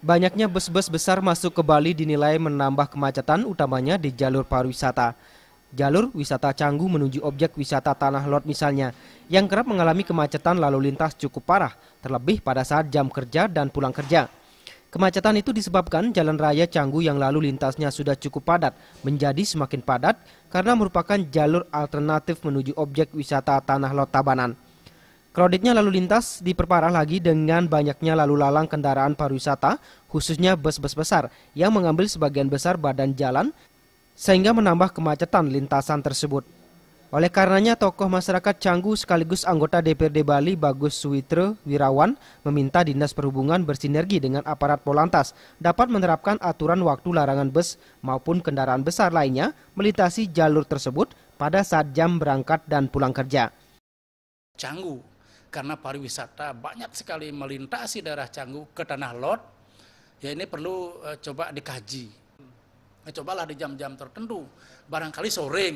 Banyaknya bus-bus besar masuk ke Bali dinilai menambah kemacetan utamanya di jalur pariwisata. Jalur wisata Canggu menuju objek wisata Tanah Lot misalnya, yang kerap mengalami kemacetan lalu lintas cukup parah, terlebih pada saat jam kerja dan pulang kerja. Kemacetan itu disebabkan jalan raya Canggu yang lalu lintasnya sudah cukup padat, menjadi semakin padat karena merupakan jalur alternatif menuju objek wisata Tanah Lot Tabanan. Kreditnya lalu lintas diperparah lagi dengan banyaknya lalu lalang kendaraan pariwisata, khususnya bus-bus besar yang mengambil sebagian besar badan jalan sehingga menambah kemacetan lintasan tersebut. Oleh karenanya tokoh masyarakat Canggu sekaligus anggota DPRD Bali Bagus Suwitra Wirawan meminta Dinas Perhubungan bersinergi dengan aparat Polantas dapat menerapkan aturan waktu larangan bus maupun kendaraan besar lainnya melintasi jalur tersebut pada saat jam berangkat dan pulang kerja. Canggu, karena pariwisata banyak sekali melintasi daerah Canggu ke Tanah Lot, ya ini perlu coba dikaji. Cobalah di jam-jam tertentu, barangkali sore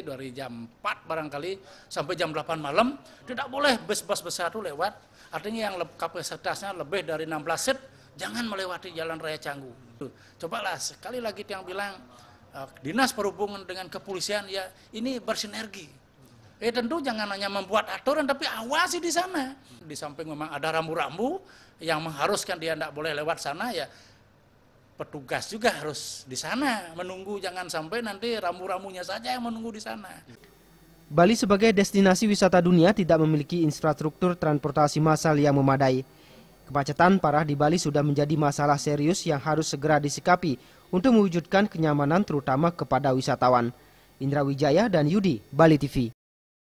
dari jam 4 barangkali sampai jam 8 malam, tidak boleh bus-bus besar itu lewat, artinya yang kapasitasnya lebih dari 16 seat, jangan melewati jalan raya Canggu. Cobalah sekali lagi yang bilang, Dinas Perhubungan dengan kepolisian ya ini bersinergi. Tentu jangan hanya membuat aturan, tapi awasi di sana. Di samping memang ada rambu-rambu yang mengharuskan dia tidak boleh lewat sana, ya petugas juga harus di sana menunggu, jangan sampai nanti rambu-rambunya saja yang menunggu di sana. Bali sebagai destinasi wisata dunia tidak memiliki infrastruktur transportasi massal yang memadai. Kemacetan parah di Bali sudah menjadi masalah serius yang harus segera disikapi untuk mewujudkan kenyamanan terutama kepada wisatawan. Indra Wijaya dan Yudi, Bali TV.